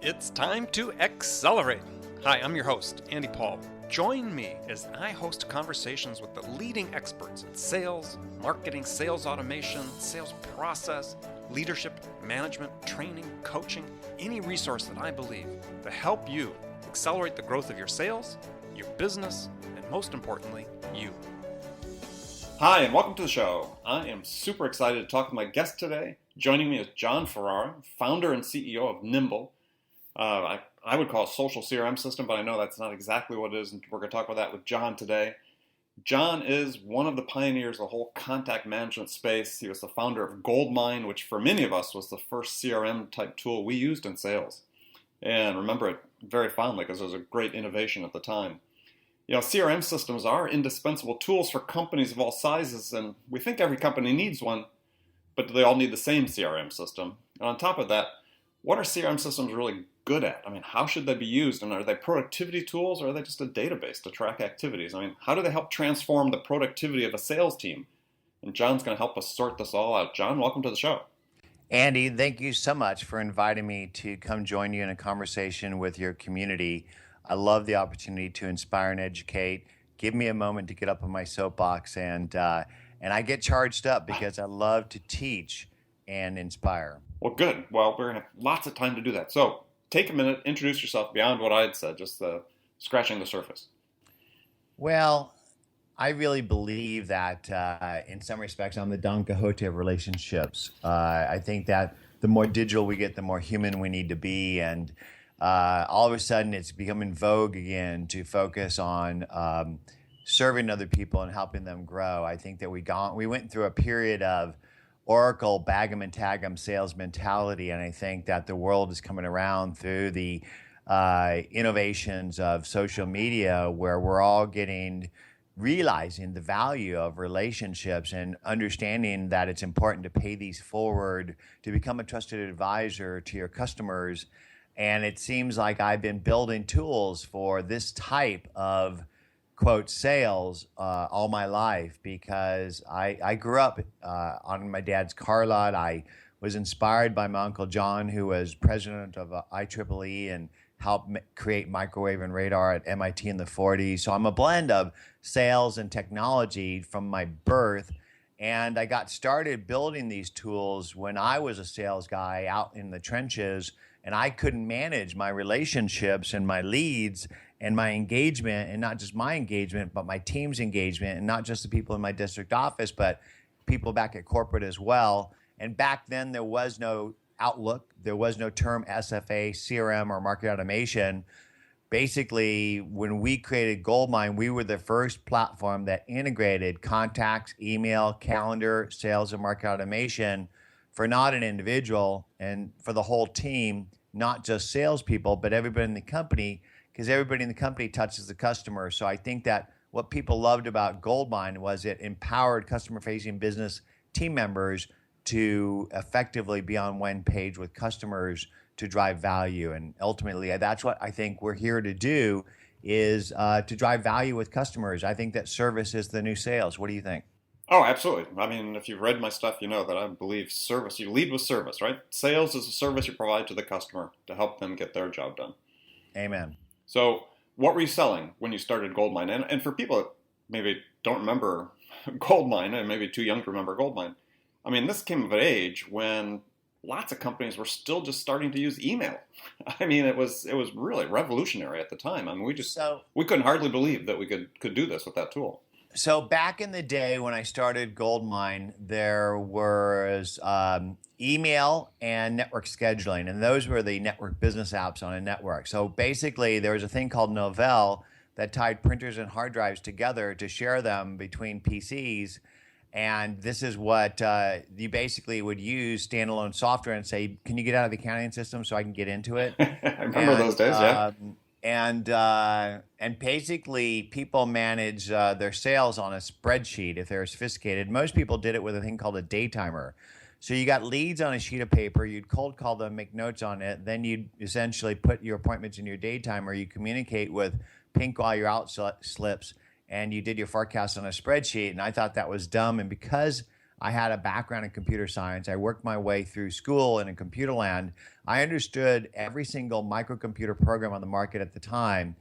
It's time to accelerate. Hi, I'm your host, Andy Paul. Join me as I host conversations with the leading experts in sales, marketing, sales automation, sales process, leadership, management, training, coaching, any resource that I believe to help you accelerate the growth of your sales, your business, and most importantly, you. Hi, and welcome to the show. I am super excited to talk with my guest today. Joining me is Jon Ferrara, founder and CEO of Nimble. I would call it a social CRM system, but I know that's not exactly what it is, and we're going to talk about that with Jon today. Jon is one of the pioneers of the whole contact management space. He was the founder of Goldmine, which for many of us was the first CRM type tool we used in sales. And remember it very fondly because it was a great innovation at the time. You know, CRM systems are indispensable tools for companies of all sizes, and we think every company needs one, but do they all need the same CRM system? And on top of that, what are CRM systems really good at? I mean, how should they be used? And are they productivity tools, or are they just a database to track activities? I mean, how do they help transform the productivity of a sales team? And Jon's going to help us sort this all out. Jon, welcome to the show. Andy, thank you so much for inviting me to come join you in a conversation with your community. I love the opportunity to inspire and educate. Give me a moment to get up on my soapbox, and I get charged up because I love to teach and inspire. Well, good. Well, we're going to have lots of time to do that. So take a minute, introduce yourself beyond what I had said, just scratching the surface. Well, I really believe that in some respects, I'm the Don Quixote of relationships. I think that the more digital we get, the more human we need to be. And all of a sudden, it's become in vogue again to focus on serving other people and helping them grow. I think that we went through a period of Oracle, bag 'em and tag 'em sales mentality, and I think that the world is coming around through the innovations of social media, where we're all realizing the value of relationships and understanding that it's important to pay these forward, to become a trusted advisor to your customers. And it seems like I've been building tools for this type of quote sales all my life, because I grew up on my dad's car lot. I was inspired by my Uncle Jon, who was president of IEEE and helped create microwave and radar at MIT in the 40s. So I'm a blend of sales and technology from my birth. And I got started building these tools when I was a sales guy out in the trenches, and I couldn't manage my relationships and my leads and my engagement, and not just my engagement, but my team's engagement, and not just the people in my district office, but people back at corporate as well. And back then, there was no Outlook, there was no term SFA, CRM, or market automation. Basically, when we created Goldmine, we were the first platform that integrated contacts, email, calendar, sales, and market automation for not an individual and for the whole team, not just salespeople, but everybody in the company, because everybody in the company touches the customer. So I think that what people loved about Goldmine was it empowered customer-facing business team members to effectively be on one page with customers to drive value. And ultimately, that's what I think we're here to do, is to drive value with customers. I think that service is the new sales. What do you think? Oh, absolutely. I mean, if you've read my stuff, you know that I believe service, you lead with service, right? Sales is a service you provide to the customer to help them get their job done. Amen. So what were you selling when you started Goldmine? And for people that maybe don't remember Goldmine, and maybe too young to remember Goldmine, I mean, this came of an age when lots of companies were still just starting to use email. I mean, it was really revolutionary at the time. I mean, we couldn't hardly believe that we could do this with that tool. So back in the day when I started Goldmine, there was email and network scheduling, and those were the network business apps on a network. So basically, there was a thing called Novell that tied printers and hard drives together to share them between PCs. And this is what you basically would use standalone software and say, can you get out of the accounting system so I can get into it? I remember those days, yeah. And basically, people manage their sales on a spreadsheet if they're sophisticated. Most people did it with a thing called a day timer. So you got leads on a sheet of paper, you'd cold call them, make notes on it, then you'd essentially put your appointments in your day timer, you communicate with pink while you're out slips, and you did your forecast on a spreadsheet. And I thought that was dumb. And because I had a background in computer science. I worked my way through school and in computer land. I understood every single microcomputer program on the market at the time.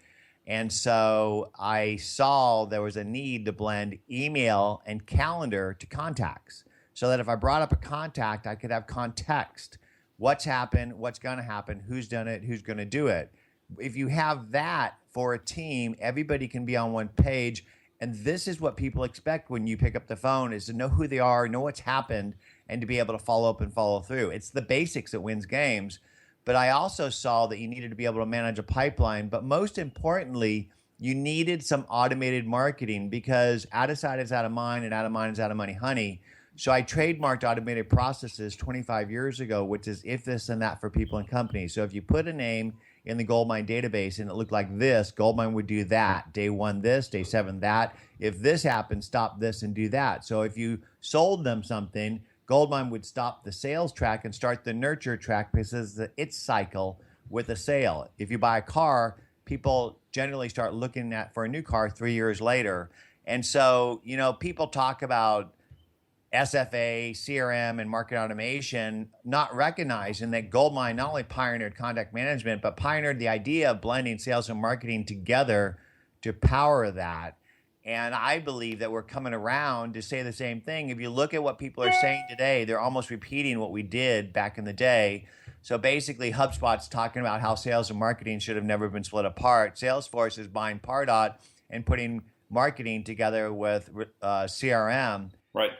And so I saw there was a need to blend email and calendar to contacts so that if I brought up a contact, I could have context. What's happened, what's going to happen, who's done it, who's going to do it. If you have that for a team, everybody can be on one page. And this is what people expect when you pick up the phone, is to know who they are, know what's happened, and to be able to follow up and follow through. It's the basics that wins games. But I also saw that you needed to be able to manage a pipeline. But most importantly, you needed some automated marketing, because out of sight is out of mind, and out of mind is out of money, honey. So I trademarked automated processes 25 years ago, which is if this and that for people and companies. So if you put a name in the Goldmine database and it looked like this, Goldmine would do that. Day 1 this, day 7 that. If this happens, stop this and do that. So if you sold them something, Goldmine would stop the sales track and start the nurture track, because it's the its cycle with a sale. If you buy a car, people generally start looking for a new car 3 years later. And so, people talk about SFA, CRM, and market automation, not recognizing that Goldmine not only pioneered contact management, but pioneered the idea of blending sales and marketing together to power that. And I believe that we're coming around to say the same thing. If you look at what people are saying today, they're almost repeating what we did back in the day. So basically, HubSpot's talking about how sales and marketing should have never been split apart. Salesforce is buying Pardot and putting marketing together with CRM. Right.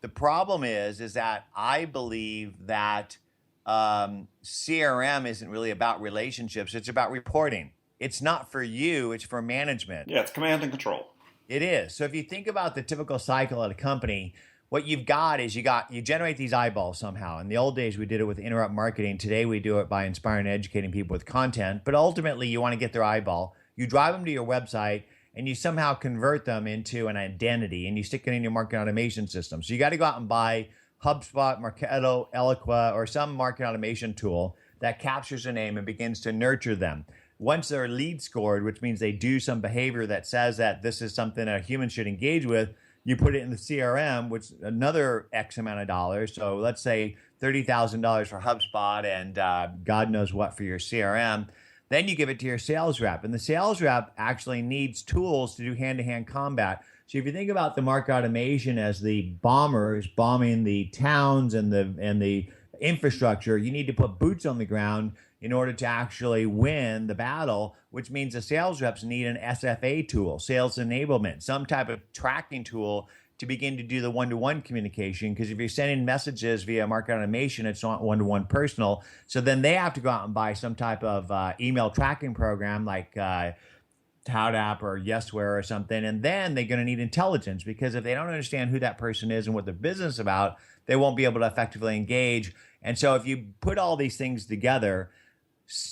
The problem is that I believe that CRM isn't really about relationships. It's about reporting. It's not for you. It's for management. Yeah, it's command and control. It is. So if you think about the typical cycle at a company, what you've got is you generate these eyeballs somehow. In the old days, we did it with interrupt marketing. Today, we do it by inspiring and educating people with content. But ultimately, you want to get their eyeball. You drive them to your website, and you somehow convert them into an identity, and you stick it in your market automation system. So you got to go out and buy HubSpot, Marketo, Eloqua, or some market automation tool that captures a name and begins to nurture them. Once they're lead scored, which means they do some behavior that says that this is something a human should engage with, you put it in the CRM, which is another X amount of dollars. So let's say $30,000 for HubSpot and God knows what for your CRM. Then you give it to your sales rep, and the sales rep actually needs tools to do hand-to-hand combat. So if you think about the market automation as the bombers bombing the towns and the infrastructure, you need to put boots on the ground in order to actually win the battle, which means the sales reps need an SFA tool, sales enablement, some type of tracking tool to begin to do the one-to-one communication. Because if you're sending messages via market automation, it's not one-to-one personal. So then they have to go out and buy some type of email tracking program like ToutApp or Yesware or something. And then they're going to need intelligence, because if they don't understand who that person is and what their business is about, they won't be able to effectively engage. And so if you put all these things together,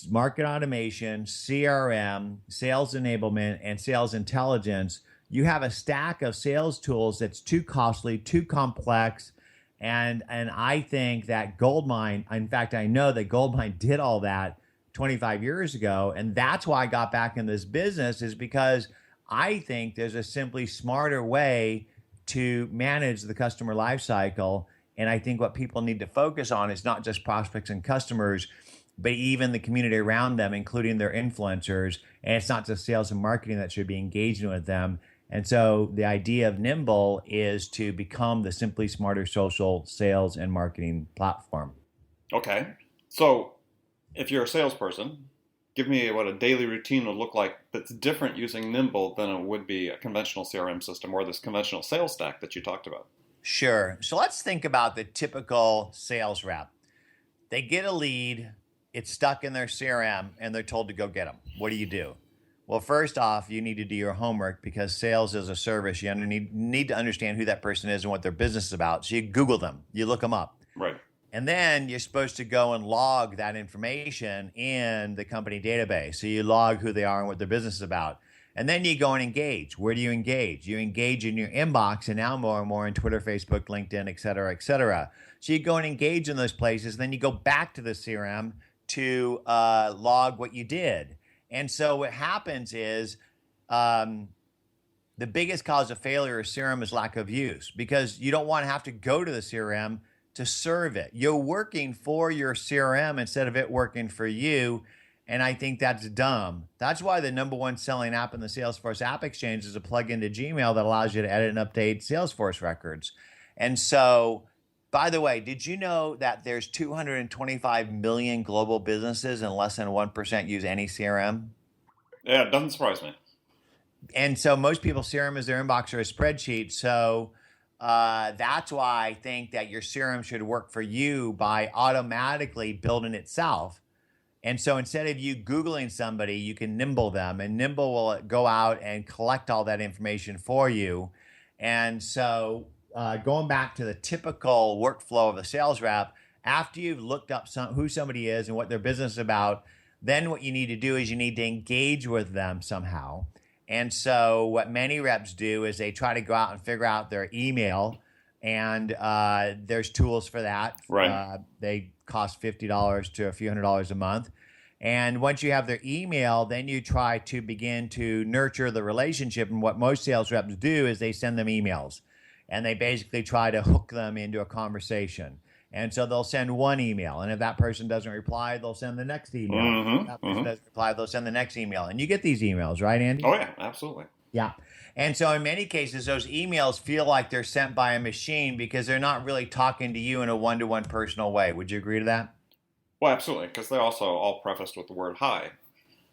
market automation, CRM, sales enablement, and sales intelligence, you have a stack of sales tools that's too costly, too complex. And I think that Goldmine, in fact, I know that Goldmine did all that 25 years ago. And that's why I got back in this business, is because I think there's a simply smarter way to manage the customer lifecycle. And I think what people need to focus on is not just prospects and customers, but even the community around them, including their influencers. And it's not just sales and marketing that should be engaging with them. And so the idea of Nimble is to become the simply smarter social sales and marketing platform. Okay. So if you're a salesperson, give me what a daily routine would look like that's different using Nimble than it would be a conventional CRM system or this conventional sales stack that you talked about. Sure. So let's think about the typical sales rep. They get a lead, it's stuck in their CRM, and they're told to go get them. What do you do? Well, first off, you need to do your homework, because sales is a service. You need to understand who that person is and what their business is about. So you Google them, you look them up. Right. And then you're supposed to go and log that information in the company database. So you log who they are and what their business is about. And then you go and engage. Where do you engage? You engage in your inbox, and now more and more in Twitter, Facebook, LinkedIn, et cetera, et cetera. So you go and engage in those places. Then you go back to the CRM to log what you did. And so what happens is the biggest cause of failure of CRM is lack of use, because you don't want to have to go to the CRM to serve it. You're working for your CRM instead of it working for you. And I think that's dumb. That's why the number one selling app in the Salesforce App Exchange is a plugin to Gmail that allows you to edit and update Salesforce records. And so, by the way, did you know that there's 225 million global businesses and less than 1% use any CRM? Yeah, it doesn't surprise me. And so most people's CRM is their inbox or a spreadsheet. So that's why I think that your CRM should work for you by automatically building itself. And so instead of you Googling somebody, you can Nimble them, and Nimble will go out and collect all that information for you. And so going back to the typical workflow of a sales rep, after you've looked up who somebody is and what their business is about, then what you need to do is you need to engage with them somehow. And so what many reps do is they try to go out and figure out their email, and there's tools for that. Right. They cost $50 to a few $100 a month. And once you have their email, then you try to begin to nurture the relationship. And what most sales reps do is they send them emails, and they basically try to hook them into a conversation. And so they'll send one email, and if that person doesn't reply, they'll send the next email. If that person doesn't reply, they'll send the next email. And you get these emails, right, Andy? Oh, yeah, absolutely. Yeah. And so in many cases, those emails feel like they're sent by a machine because they're not really talking to you in a one-to-one personal way. Would you agree to that? Well, absolutely, because they're also all prefaced with the word hi.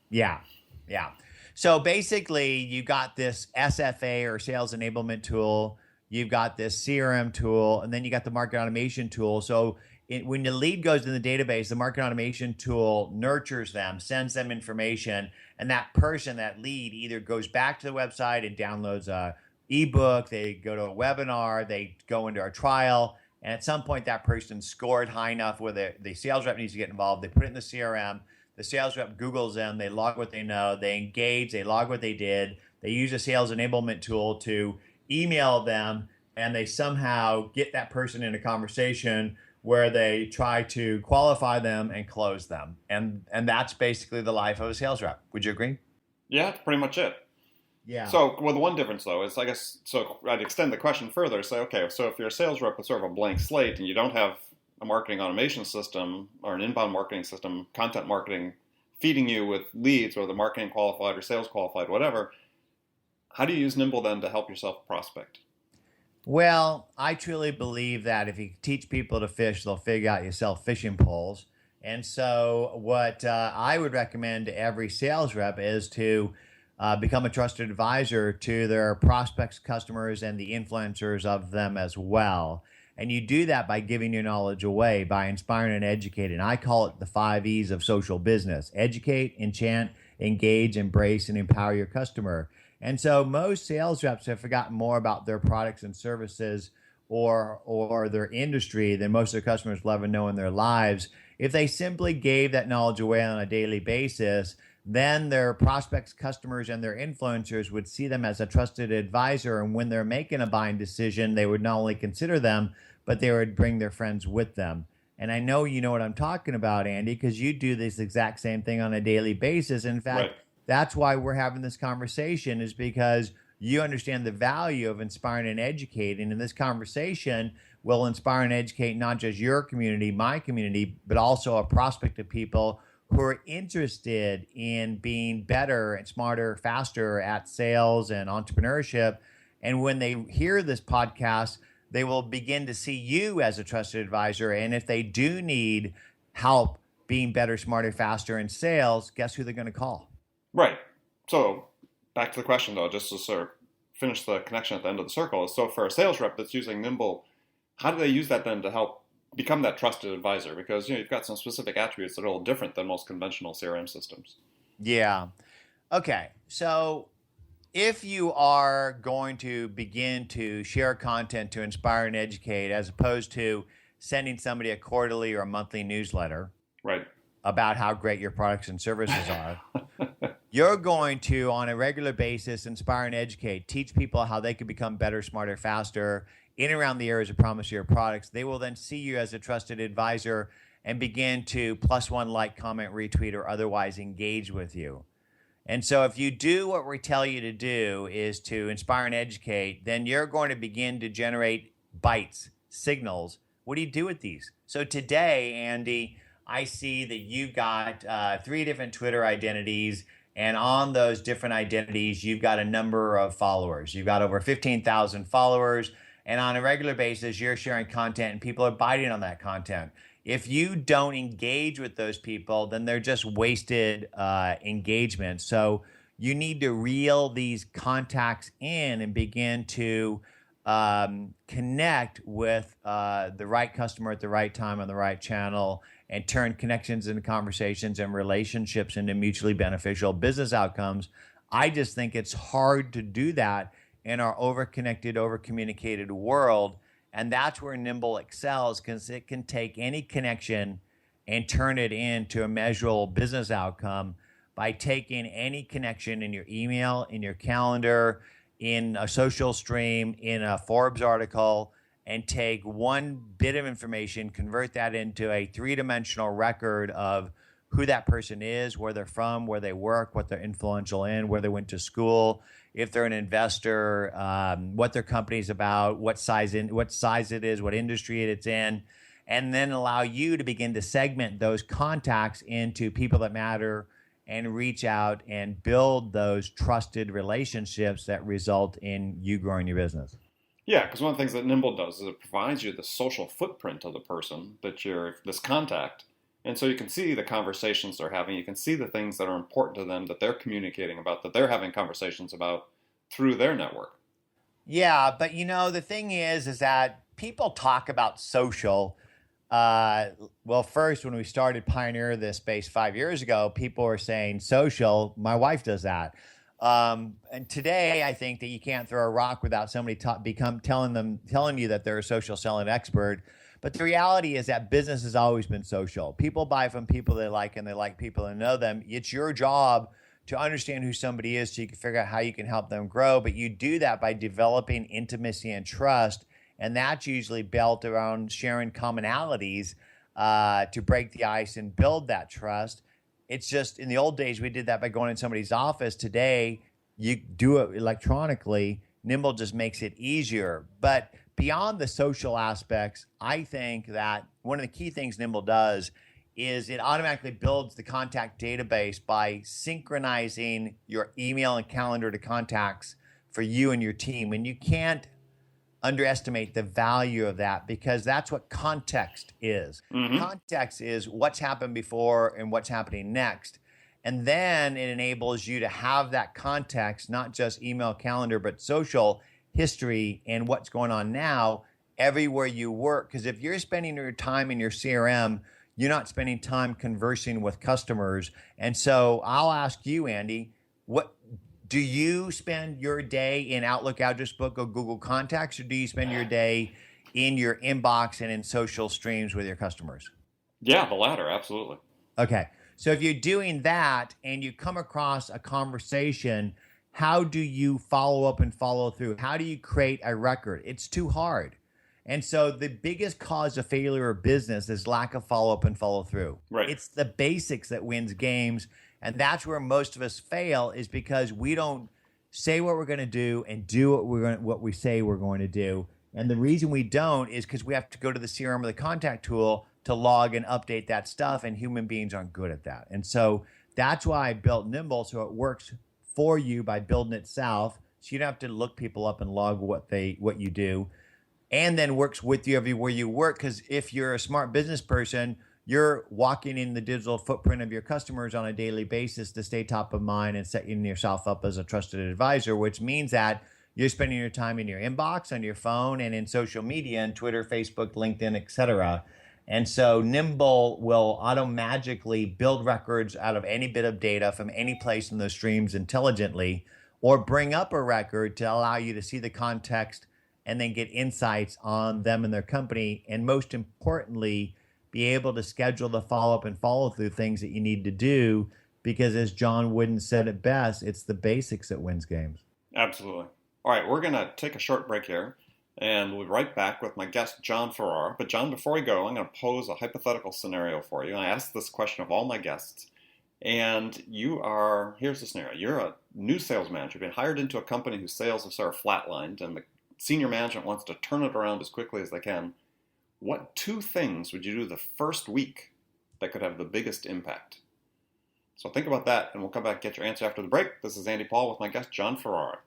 Yeah. Yeah. So basically, you got this SFA or sales enablement tool. You've got this CRM tool, and then you got the market automation tool. So when the lead goes in the database, the market automation tool nurtures them, sends them information, and that person, that lead, either goes back to the website and downloads a ebook, they go to a webinar, they go into our trial, and at some point that person scored high enough where the sales rep needs to get involved. They put it in the CRM. The sales rep Googles them. They log what they know. They engage. They log what they did. They use a sales enablement tool to email them, and they somehow get that person in a conversation where they try to qualify them and close them. And that's basically the life of a sales rep. Would you agree? Yeah, that's pretty much it. Yeah. So, well, the one difference, though, is, I guess, so I'd extend the question further. Say, okay, so if you're a sales rep with sort of a blank slate and you don't have a marketing automation system or an inbound marketing system, content marketing, feeding you with leads, or the marketing qualified or sales qualified, whatever, how do you use Nimble then to help yourself prospect? Well, I truly believe that if you teach people to fish, they'll figure out you sell fishing poles. And so what I would recommend to every sales rep is to become a trusted advisor to their prospects, customers, and the influencers of them as well. And you do that by giving your knowledge away, by inspiring and educating. I call it the 5 E's of social business: educate, enchant, engage, embrace, and empower your customer. And so most sales reps have forgotten more about their products and services or their industry than most of their customers will ever know in their lives. If they simply gave that knowledge away on a daily basis, then their prospects, customers, and their influencers would see them as a trusted advisor. And when they're making a buying decision, they would not only consider them, but they would bring their friends with them. And I know you know what I'm talking about, Andy, because you do this exact same thing on a daily basis. In fact, Right. That's why we're having this conversation, is because you understand the value of inspiring and educating. And this conversation will inspire and educate not just your community, my community, but also a prospect of people who are interested in being better and smarter, faster at sales and entrepreneurship. And when they hear this podcast, they will begin to see you as a trusted advisor. And if they do need help being better, smarter, faster in sales, guess who they're going to call? Right. So back to the question, though, just to sort of finish the connection at the end of the circle. So for a sales rep that's using Nimble, how do they use that then to help become that trusted advisor? Because you've got some specific attributes that are a little different than most conventional CRM systems. Yeah. Okay. So if you are going to begin to share content to inspire and educate, as opposed to sending somebody a quarterly or a monthly newsletter Right. about how great your products and services are, you're going to, on a regular basis, inspire and educate, teach people how they can become better, smarter, faster in and around the areas of promise of your products. They will then see you as a trusted advisor and begin to +1 like, comment, retweet, or otherwise engage with you. And so if you do what we tell you to do is to inspire and educate, then you're going to begin to generate bytes, signals. What do you do with these? So today, Andy, I see that you've got 3 different Twitter identities, and on those different identities, you've got a number of followers. You've got over 15,000 followers, and on a regular basis, you're sharing content, and people are biting on that content. If you don't engage with those people, then they're just wasted engagement. So you need to reel these contacts in and begin to connect with the right customer at the right time on the right channel, and turn connections into conversations and relationships into mutually beneficial business outcomes. I just think it's hard to do that in our over-connected, over-communicated world. And that's where Nimble excels, because it can take any connection and turn it into a measurable business outcome by taking any connection in your email, in your calendar, in a social stream, in a Forbes article, and take one bit of information, convert that into a 3-dimensional record of who that person is, where they're from, where they work, what they're influential in, where they went to school, if they're an investor, what their company's about, what size it is, what industry it's in, and then allow you to begin to segment those contacts into people that matter and reach out and build those trusted relationships that result in you growing your business. Yeah, because one of the things that Nimble does is it provides you the social footprint of the person this contact. And so you can see the conversations they're having. You can see the things that are important to them that they're communicating about, that they're having conversations about through their network. Yeah, but the thing is that people talk about social. Well, first, when we started pioneer this space 5 years ago, people were saying social. My wife does that. And today, I think that you can't throw a rock without somebody telling you that they're a social selling expert. But the reality is that business has always been social. People buy from people they like, and they like people that know them. It's your job to understand who somebody is so you can figure out how you can help them grow. But you do that by developing intimacy and trust. And that's usually built around sharing commonalities to break the ice and build that trust. It's just, in the old days, we did that by going in somebody's office. Today, you do it electronically. Nimble just makes it easier. But beyond the social aspects, I think that one of the key things Nimble does is it automatically builds the contact database by synchronizing your email and calendar to contacts for you and your team. And you can't underestimate the value of that, because that's what context is. Mm-hmm. Context is what's happened before and what's happening next. And then it enables you to have that context, not just email, calendar, but social history and what's going on now everywhere you work. Because if you're spending your time in your CRM, you're not spending time conversing with customers. And so I'll ask you, Andy, what do you spend your day in Outlook, Address Book, or Google Contacts, or do you spend your day in your inbox and in social streams with your customers? Yeah, the latter, absolutely. Okay. So if you're doing that and you come across a conversation, how do you follow up and follow through? How do you create a record? It's too hard. And so the biggest cause of failure of business is lack of follow-up and follow-through. Right. It's the basics that wins games. And that's where most of us fail, is because we don't say what we're going to do and do what we say we're going to do. And the reason we don't is because we have to go to the CRM or the contact tool to log and update that stuff, and human beings aren't good at that. And so that's why I built Nimble, so it works for you by building itself, so you don't have to look people up and log what you do, and then works with you everywhere you work. Because if you're a smart business person, you're walking in the digital footprint of your customers on a daily basis to stay top of mind and setting yourself up as a trusted advisor, which means that you're spending your time in your inbox, on your phone, and in social media, and Twitter, Facebook, LinkedIn, etc. And so Nimble will auto-magically build records out of any bit of data from any place in those streams intelligently, or bring up a record to allow you to see the context and then get insights on them and their company. And most importantly, be able to schedule the follow-up and follow-through things that you need to do, because as John Wooden said it best, it's the basics that wins games. Absolutely. All right, we're going to take a short break here, and we'll be right back with my guest, Jon Ferrara. But John, before we go, I'm going to pose a hypothetical scenario for you. And I ask this question of all my guests. And here's the scenario. You're a new sales manager, been hired into a company whose sales have sort of flatlined, and the senior management wants to turn it around as quickly as they can. What two things would you do the first week that could have the biggest impact? So think about that, and we'll come back and get your answer after the break. This is Andy Paul with my guest, Jon Ferrara.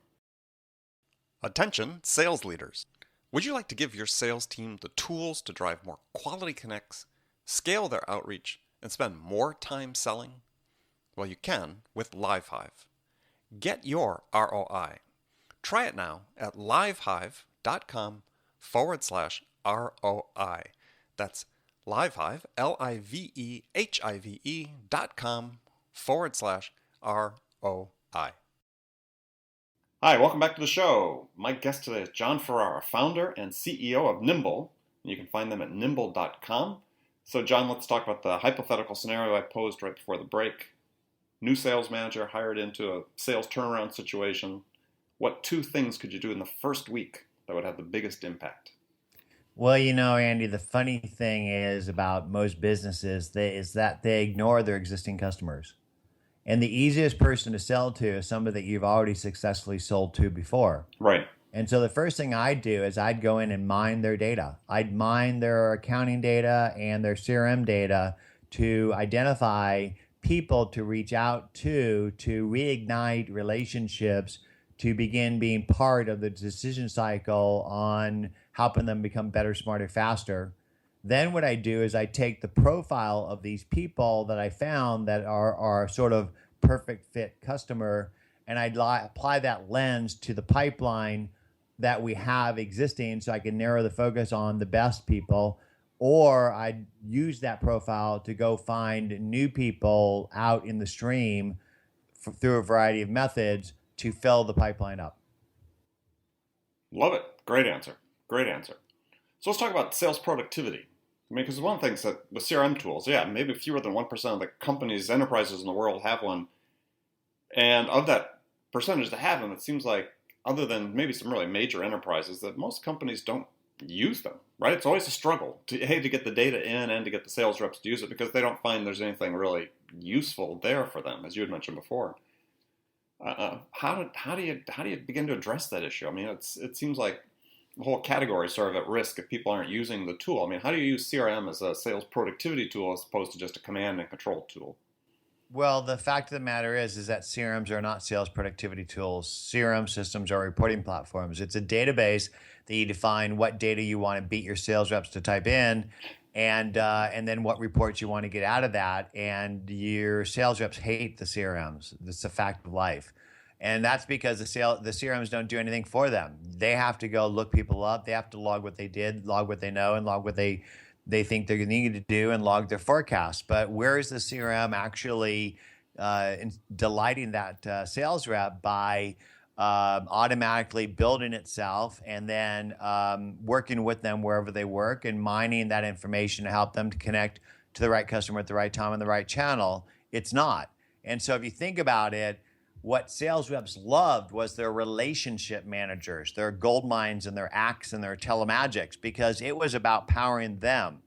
Attention, sales leaders. Would you like to give your sales team the tools to drive more quality connects, scale their outreach, and spend more time selling? Well, you can with LiveHive. Get your ROI. Try it now at livehive.com/ROI. That's LiveHive, LIVEHIVE.com/ROI. Hi, welcome back to the show. My guest today is Jon Ferrara, founder and CEO of Nimble. You can find them at nimble.com. So, Jon, let's talk about the hypothetical scenario I posed right before the break. New sales manager hired into a sales turnaround situation. What two things could you do in the first week that would have the biggest impact? Well, Andy, the funny thing is about most businesses is that they ignore their existing customers. And the easiest person to sell to is somebody that you've already successfully sold to before. Right. And so the first thing I'd do is I'd go in and mine their data. I'd mine their accounting data and their CRM data to identify people to reach out to reignite relationships, to begin being part of the decision cycle on helping them become better, smarter, faster. Then what I do is I take the profile of these people that I found that are sort of perfect fit customer, and I'd apply that lens to the pipeline that we have existing so I can narrow the focus on the best people, or I'd use that profile to go find new people out in the stream through a variety of methods to fill the pipeline up. Love it. Great answer. Great answer. So let's talk about sales productivity. I mean, because one of the things that with CRM tools, maybe fewer than 1% of the companies, enterprises in the world have one. And of that percentage that have them, it seems like, other than maybe some really major enterprises, that most companies don't use them, right? It's always a struggle to get the data in and to get the sales reps to use it because they don't find there's anything really useful there for them, as you had mentioned before. How do you begin to address that issue? I mean, it seems like the whole category is sort of at risk if people aren't using the tool. I mean, how do you use CRM as a sales productivity tool as opposed to just a command and control tool? Well, the fact of the matter is that CRMs are not sales productivity tools. CRM systems are reporting platforms. It's a database that you define what data you want to beat your sales reps to type in, and then what reports you want to get out of that. And your sales reps hate the CRMs. It's a fact of life. And that's because the CRMs don't do anything for them. They have to go look people up. They have to log what they did, log what they know, and log what they think they're needing to do, and log their forecast. But where is the CRM actually delighting that sales rep by automatically building itself and then working with them wherever they work and mining that information to help them to connect to the right customer at the right time on the right channel? It's not. And so if you think about it, what sales reps loved was their relationship managers, their gold mines and their acts and their telemagics, because it was about powering them.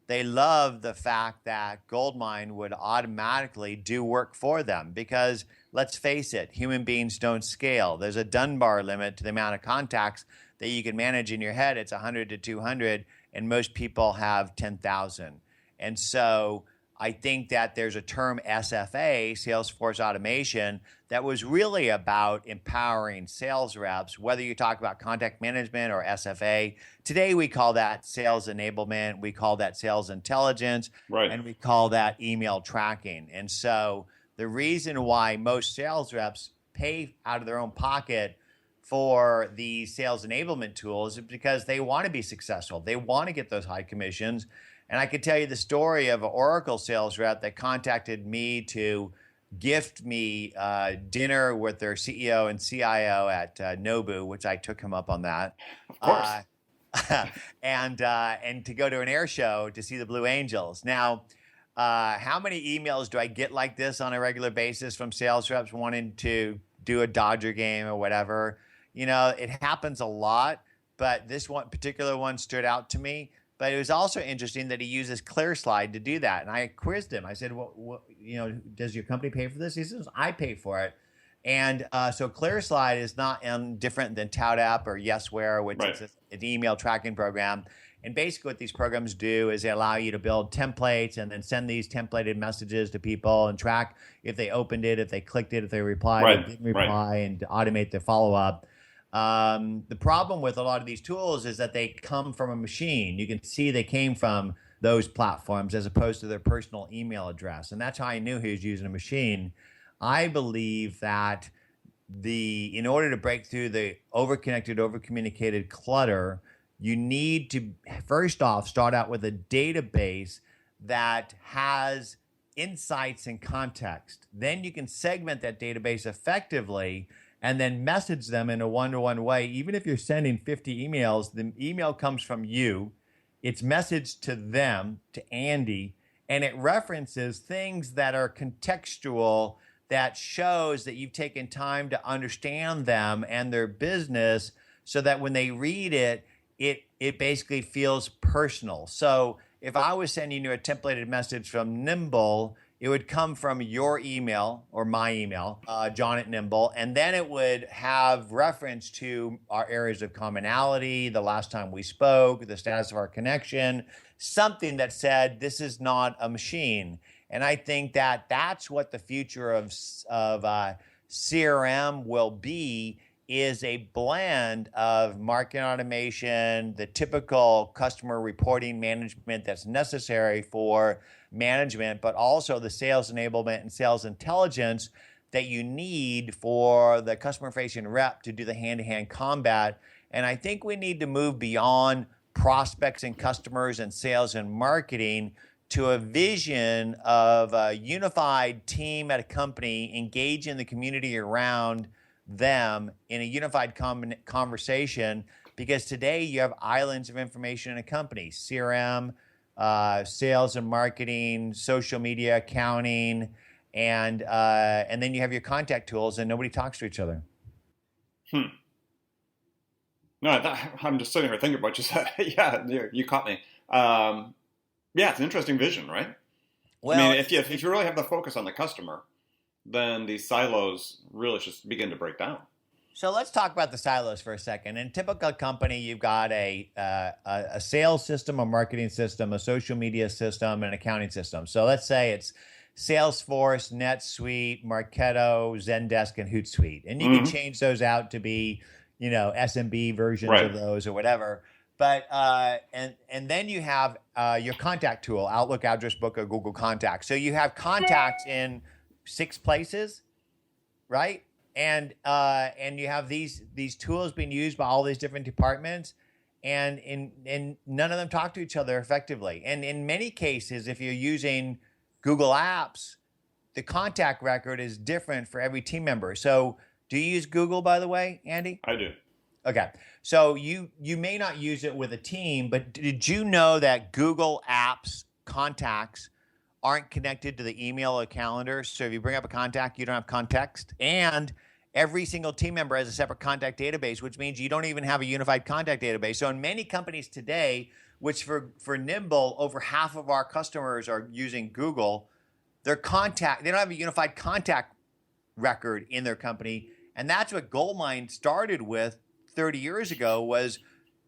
They loved the fact that Goldmine would automatically do work for them because, let's face it, human beings don't scale. There's a Dunbar limit to the amount of contacts that you can manage in your head. It's 100 to 200, and most people have 10,000. And so I think that there's a term SFA, Salesforce Automation, that was really about empowering sales reps, whether you talk about contact management or SFA. Today we call that sales enablement, we call that sales intelligence, right, and we call that email tracking. And so the reason why most sales reps pay out of their own pocket for the sales enablement tools is because they want to be successful. They want to get those high commissions. And I could tell you the story of an Oracle sales rep that contacted me to gift me dinner with their CEO and CIO at Nobu, which I took him up on that. Of course. And to go to an air show to see the Blue Angels. Now, how many emails do I get like this on a regular basis from sales reps wanting to do a Dodger game or whatever? You know, it happens a lot, but this one particular one stood out to me But it was also interesting that he uses ClearSlide to do that. And I quizzed him. I said, well, does your company pay for this? He says, I pay for it. And so ClearSlide is not different than ToutApp or Yesware, which is an email tracking program. And basically what these programs do is they allow you to build templates and then send these templated messages to people and track if they opened it, if they clicked it, if they replied, if they didn't reply, and automate the follow-up. The problem with a lot of these tools is that they come from a machine. You can see they came from those platforms as opposed to their personal email address. And that's how I knew he was using a machine. I believe that in order to break through the over-connected, over-communicated clutter, you need to, first off, start out with a database that has insights and context. Then you can segment that database effectively and then message them in a one-to-one way. Even if you're sending 50 emails, the email comes from you. It's messaged to them, to Andy, and it references things that are contextual, that shows that you've taken time to understand them and their business so that when they read it, it basically feels personal. So if I was sending you a templated message from Nimble, it would come from your email or my email, Jon at Nimble, and then it would have reference to our areas of commonality, the last time we spoke, the status of our connection, something that said this is not a machine. And I think that that's what the future of CRM will be, is a blend of marketing automation, the typical customer reporting management that's necessary for management, but also the sales enablement and sales intelligence that you need for the customer-facing rep to do the hand-to-hand combat. And I think we need to move beyond prospects and customers and sales and marketing to a vision of a unified team at a company engaging the community around them in a unified conversation, because today you have islands of information in a company: CRM, sales and marketing, social media, accounting, and then you have your contact tools, and nobody talks to each other. No, I'm just sitting here thinking about what you said. Yeah, you caught me. Yeah, it's an interesting vision, right? Well, I mean, if you really have the focus on the customer, then these silos really just begin to break down. So let's talk about the silos for a second. In a typical company, you've got a sales system, a marketing system, a social media system, and an accounting system. So let's say it's Salesforce, NetSuite, Marketo, Zendesk, and Hootsuite. And you can change those out to be, SMB versions of those or whatever. But and then you have your contact tool: Outlook, Address Book, or Google Contacts. So you have contacts in 6 places, right? And you have these tools being used by all these different departments, and none of them talk to each other effectively. And in many cases, if you're using Google Apps, the contact record is different for every team member. So do you use Google, by the way, Andy? I do. Okay. So you may not use it with a team, but did you know that Google Apps contacts aren't connected to the email or calendar? So if you bring up a contact, you don't have context. And every single team member has a separate contact database, which means you don't even have a unified contact database. So in many companies today, which for Nimble, over half of our customers are using Google, they don't have a unified contact record in their company. And that's what Goldmine started with 30 years ago, was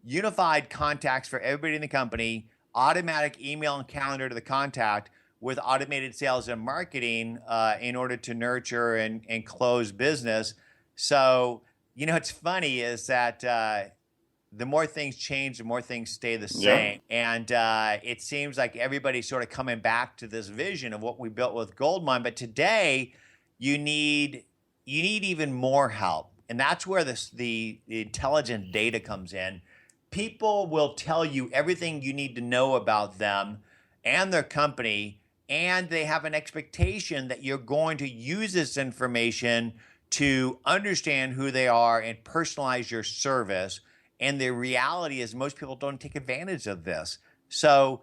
unified contacts for everybody in the company, automatic email and calendar to the contact, with automated sales and marketing in order to nurture and close business. So, it's funny is that the more things change, the more things stay the same. Yeah. And it seems like everybody's sort of coming back to this vision of what we built with Goldmine. But today, you need even more help. And that's where the intelligent data comes in. People will tell you everything you need to know about them and their company, and they have an expectation that you're going to use this information to understand who they are and personalize your service. And the reality is most people don't take advantage of this. So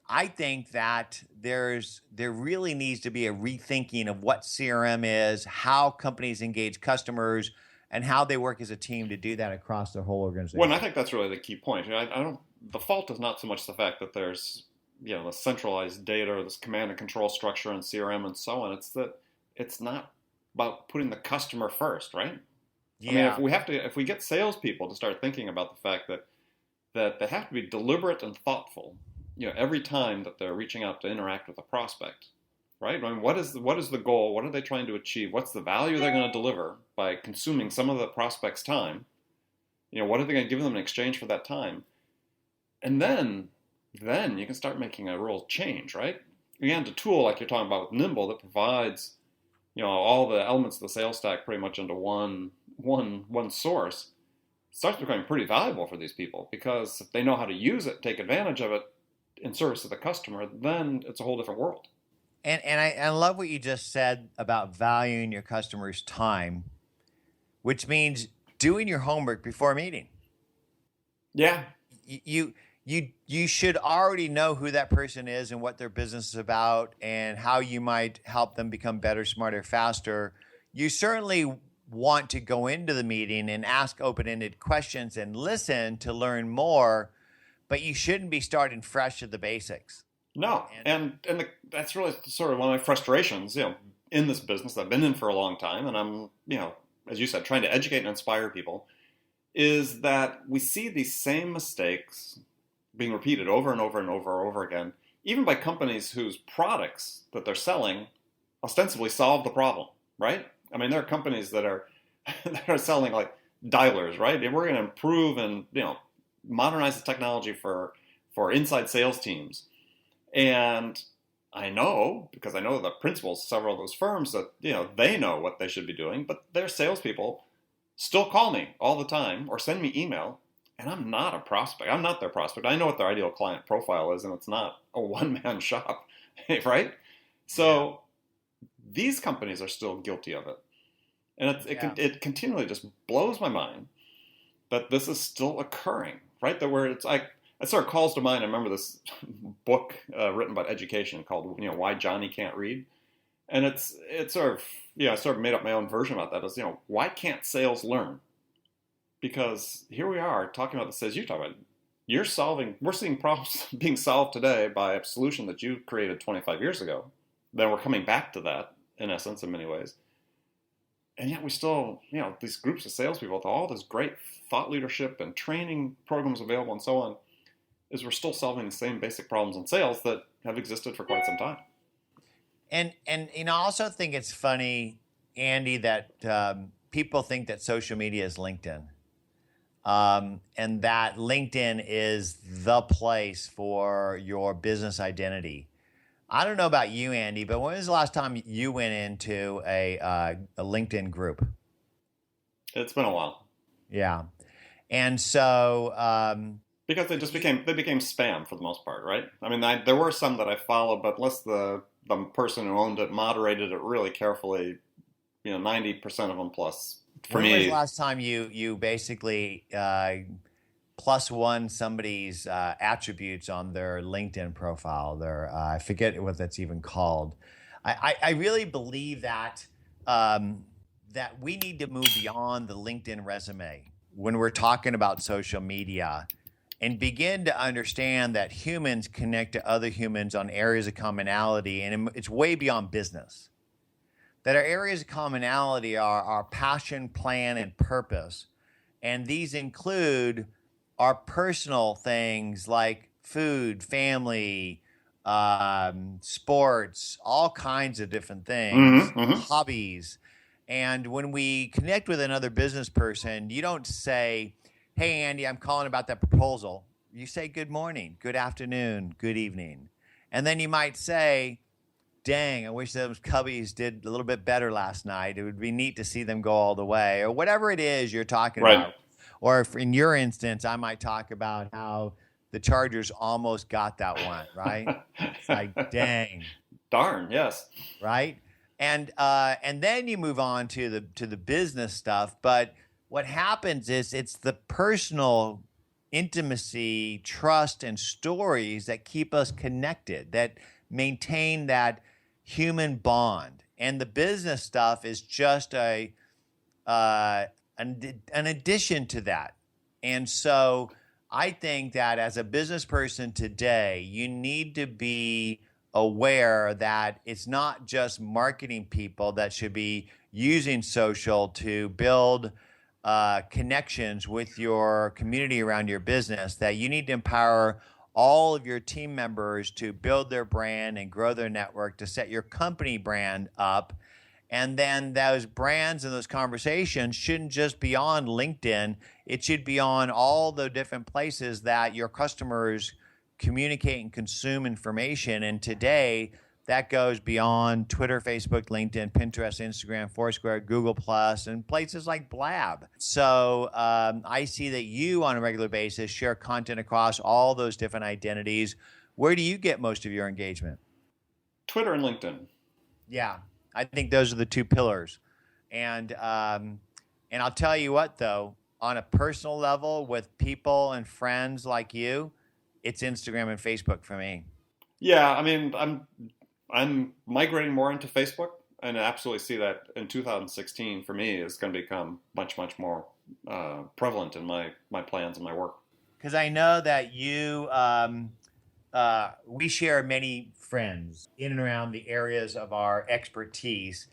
I think that there really needs to be a rethinking of what CRM is, how companies engage customers, and how they work as a team to do that across their whole organization. Well, and I think that's really the key point. I don't the fault is not so much the fact that there's, the centralized data or this command and control structure and CRM and so on. It's that it's not about putting the customer first, right? Yeah. I mean, if we get salespeople to start thinking about the fact that they have to be deliberate and thoughtful, every time that they're reaching out to interact with a prospect, right? I mean, what is the goal? What are they trying to achieve? What's the value they're going to deliver by consuming some of the prospect's time? What are they going to give them in exchange for that time? And then you can start making a real change, right? Again, the tool like you're talking about with Nimble that provides, all the elements of the sales stack pretty much into one source, starts becoming pretty valuable for these people, because if they know how to use it, take advantage of it in service of the customer, then it's a whole different world. And I love what you just said about valuing your customer's time, which means doing your homework before a meeting. Yeah. You should already know who that person is and what their business is about and how you might help them become better, smarter, faster. You certainly want to go into the meeting and ask open-ended questions and listen to learn more, but you shouldn't be starting fresh at the basics. No, that's really sort of one of my frustrations, in this business that I've been in for a long time, and I'm, as you said, trying to educate and inspire people, is that we see these same mistakes being repeated over and over and over and over again, even by companies whose products that they're selling ostensibly solve the problem, right? I mean, there are companies that are selling like dialers, right? We're going to improve and modernize the technology for inside sales teams. And I know, because I know the principals of several of those firms, that they know what they should be doing, but their salespeople still call me all the time or send me email, and I'm not a prospect. I'm not their prospect. I know what their ideal client profile is, and it's not a one-man shop, right? So these companies are still guilty of it. And it continually just blows my mind that this is still occurring, right? That where it's like, it sort of calls to mind, I remember this book written about education called, Why Johnny Can't Read. And it's sort of, I sort of made up my own version about that. Is, why can't sales learn? Because here we are talking about the sales you talk about. We're seeing problems being solved today by a solution that you created 25 years ago. Then we're coming back to that, in essence, in many ways. And yet we still, these groups of salespeople with all this great thought leadership and training programs available and so on, is we're still solving the same basic problems in sales that have existed for quite some time. And I also think it's funny, Andy, that people think that social media is LinkedIn. And that LinkedIn is the place for your business identity. I don't know about you, Andy, but when was the last time you went into a LinkedIn group? It's been a while. Yeah. And so... because they became spam for the most part, right? I mean, there were some that I followed, but unless the person who owned it moderated it really carefully, 90% of them plus. When was the last time you basically +1 somebody's attributes on their LinkedIn profile? I forget what that's even called. I really believe that that we need to move beyond the LinkedIn resume when we're talking about social media, and begin to understand that humans connect to other humans on areas of commonality, and it's way beyond business. That our areas of commonality are our passion, plan, and purpose. And these include our personal things like food, family, sports, all kinds of different things, hobbies. And when we connect with another business person, you don't say, "Hey, Andy, I'm calling about that proposal." You say, "Good morning, good afternoon, good evening." And then you might say, "Dang, I wish those Cubbies did a little bit better last night. It would be neat to see them go all the way," or whatever it is you're talking about. Or if in your instance, I might talk about how the Chargers almost got that one, right? It's like, dang. Darn, yes. Right? And then you move on to the business stuff. But what happens is it's the personal intimacy, trust, and stories that keep us connected, that maintain that human bond. And the business stuff is just an addition to that. And so I think that as a business person today, you need to be aware that it's not just marketing people that should be using social to build connections with your community around your business, that you need to empower all of your team members to build their brand and grow their network, to set your company brand up. And then those brands and those conversations shouldn't just be on LinkedIn. It should be on all the different places that your customers communicate and consume information. And today, that goes beyond Twitter, Facebook, LinkedIn, Pinterest, Instagram, Foursquare, Google+, and places like Blab. So I see that you, on a regular basis, share content across all those different identities. Where do you get most of your engagement? Twitter and LinkedIn. Yeah, I think those are the two pillars. And I'll tell you what, though, on a personal level with people and friends like you, it's Instagram and Facebook for me. Yeah, I mean, I'm migrating more into Facebook, and I absolutely see that in 2016 for me is going to become much, much more prevalent in my plans and my work. Because I know that you, we share many friends in and around the areas of our expertise.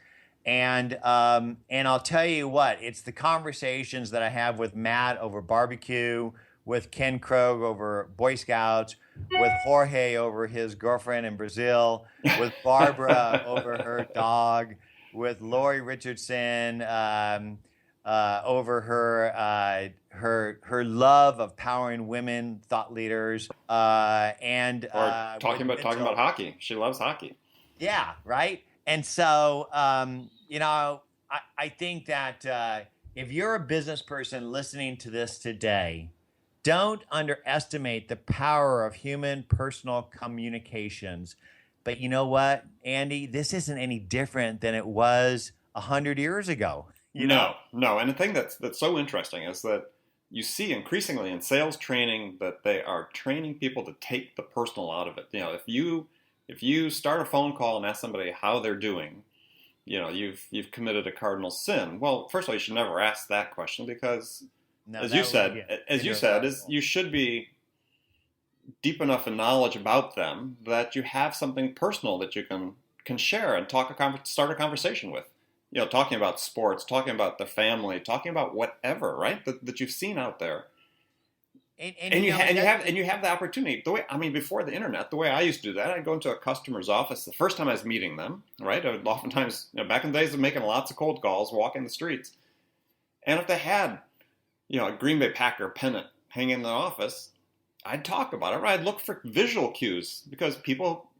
And I'll tell you what, it's the conversations that I have with Matt over barbecue, with Ken Krogh over Boy Scouts, with Jorge over his girlfriend in Brazil, with Barbara over her dog, with Lori Richardson over her love of powering women, thought leaders, and talking about hockey. She loves hockey. Yeah, right. And so I think that if you're a business person listening to this today, don't underestimate the power of human personal communications. But you know what, Andy? This isn't any different than it was 100 years ago. No. And the thing that's so interesting is that you see increasingly in sales training that they are training people to take the personal out of it. If you start a phone call and ask somebody how they're doing, you've committed a cardinal sin. Well, first of all, you should never ask that question because, you should be deep enough in knowledge about them that you have something personal that you can share and start a conversation with. Talking about sports, talking about the family, talking about whatever, right? That you've seen out there. And you have the opportunity. Before the internet, the way I used to do that, I'd go into a customer's office the first time I was meeting them, right? I would oftentimes, back in the days of making lots of cold calls, walking the streets. And if they had, a Green Bay Packer pennant hanging in the office, I'd talk about it, right? I'd look for visual cues because people,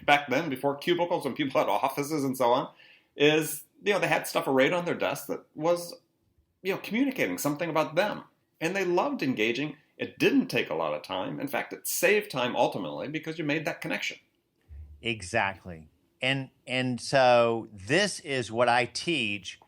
back then, before cubicles, when people had offices and so on, they had stuff arrayed on their desk that was, communicating something about them. And they loved engaging. It didn't take a lot of time. In fact, it saved time ultimately because you made that connection. Exactly. And so this is what I teach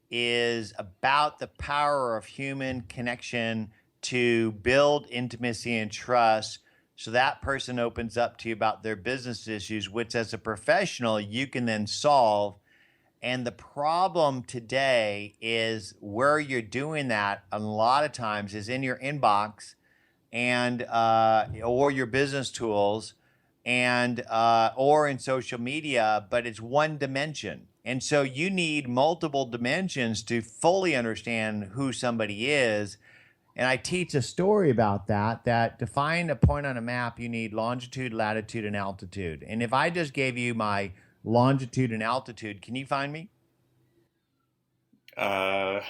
is about the power of human connection to build intimacy and trust so that person opens up to you about their business issues, which as a professional you can then solve. And the problem today is where you're doing that a lot of times is in your inbox and or your business tools and or in social media, but it's one dimension. And so you need multiple dimensions to fully understand who somebody is. And I teach a story about that to find a point on a map, you need longitude, latitude, and altitude. And if I just gave you my longitude and altitude, can you find me? I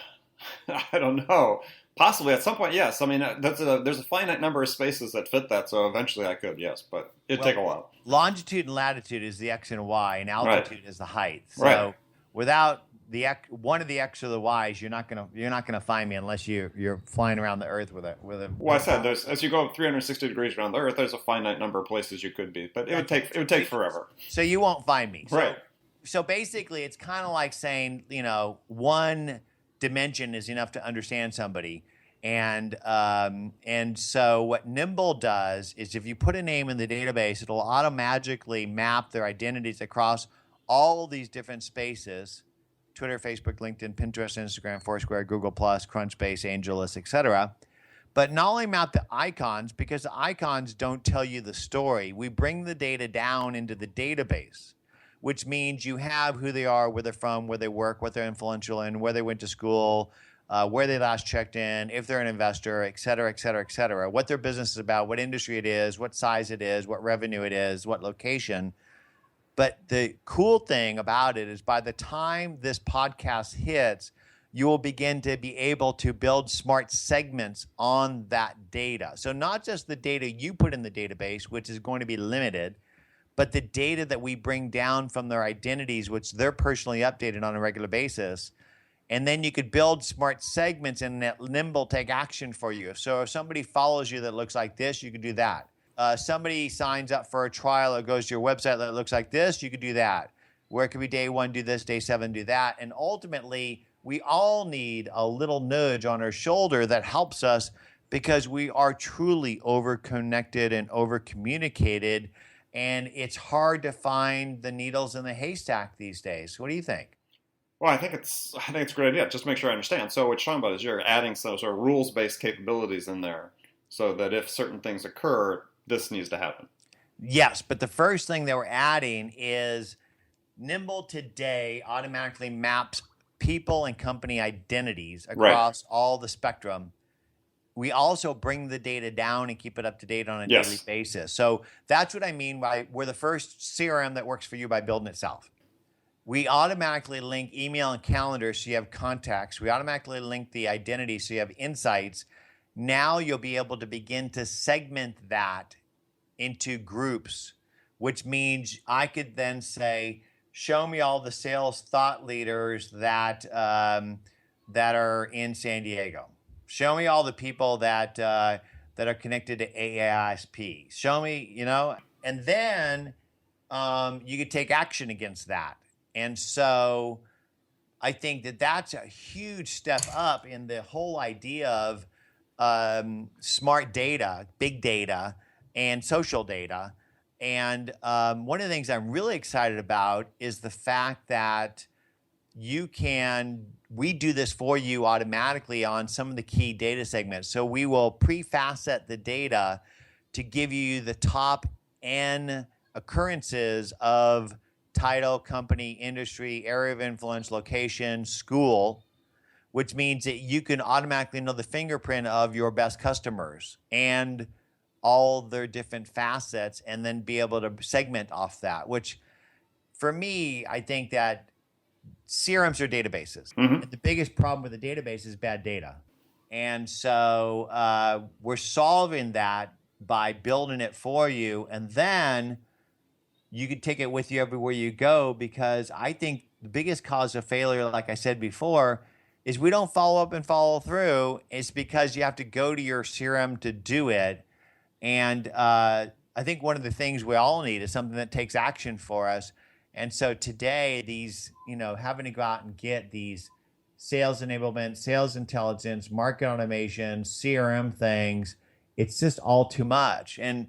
don't know. Possibly at some point, yes. I mean, there's a finite number of spaces that fit that, so eventually I could, yes, but it'd take a while. Longitude and latitude is the X and Y, and altitude is the height. So without the one of the X or the Y's, you're not gonna find me unless you're flying around the Earth with a. Well, I said as you go up 360 degrees around the Earth, there's a finite number of places you could be, but it would take forever. So you won't find me, right? So basically, it's kind of like saying, one dimension is enough to understand somebody. And so what Nimble does is if you put a name in the database, it'll automatically map their identities across all these different spaces, Twitter, Facebook, LinkedIn, Pinterest, Instagram, Foursquare, Google+, Crunchbase, AngelList, etc. But not only map the icons, because the icons don't tell you the story. We bring the data down into the database, which means you have who they are, where they're from, where they work, what they're influential in, where they went to school, where they last checked in, if they're an investor, et cetera, et cetera, et cetera, what their business is about, what industry it is, what size it is, what revenue it is, what location. But the cool thing about it is by the time this podcast hits, you will begin to be able to build smart segments on that data. So not just the data you put in the database, which is going to be limited, but the data that we bring down from their identities, which they're personally updated on a regular basis. And then you could build smart segments and let Nimble take action for you. So if somebody follows you that looks like this, you could do that. Somebody signs up for a trial or goes to your website that looks like this, you could do that. Where it could be day 1, do this, day 7, do that. And ultimately, we all need a little nudge on our shoulder that helps us because we are truly over-connected and over-communicated, and it's hard to find the needles in the haystack these days. What do you think? Well, I think it's a great idea. Just make sure I understand. So what you're talking about is you're adding some sort of rules-based capabilities in there so that if certain things occur, this needs to happen. Yes, but the first thing that we're adding is Nimble today automatically maps people and company identities across all the spectrum. We also bring the data down and keep it up to date on a daily basis. So that's what I mean by we're the first CRM that works for you by building itself. We automatically link email and calendar so you have contacts. We automatically link the identity so you have insights. Now you'll be able to begin to segment that into groups, which means I could then say, show me all the sales thought leaders that are in San Diego. Show me all the people that are connected to AAISP. Show me, and then you could take action against that. And so I think that that's a huge step up in the whole idea of smart data, big data, and social data. And one of the things I'm really excited about is the fact that we do this for you automatically on some of the key data segments. So we will pre-facet the data to give you the top N occurrences of title, company, industry, area of influence, location, school, which means that you can automatically know the fingerprint of your best customers and all their different facets and then be able to segment off that, which for me, I think that CRMs are databases. Mm-hmm. The biggest problem with the database is bad data. And so we're solving that by building it for you. And then you can take it with you everywhere you go, because I think the biggest cause of failure, like I said before, is we don't follow up and follow through. It's because you have to go to your CRM to do it. And I think one of the things we all need is something that takes action for us. And so today, these, having to go out and get these sales enablement, sales intelligence, market automation, CRM things, it's just all too much. And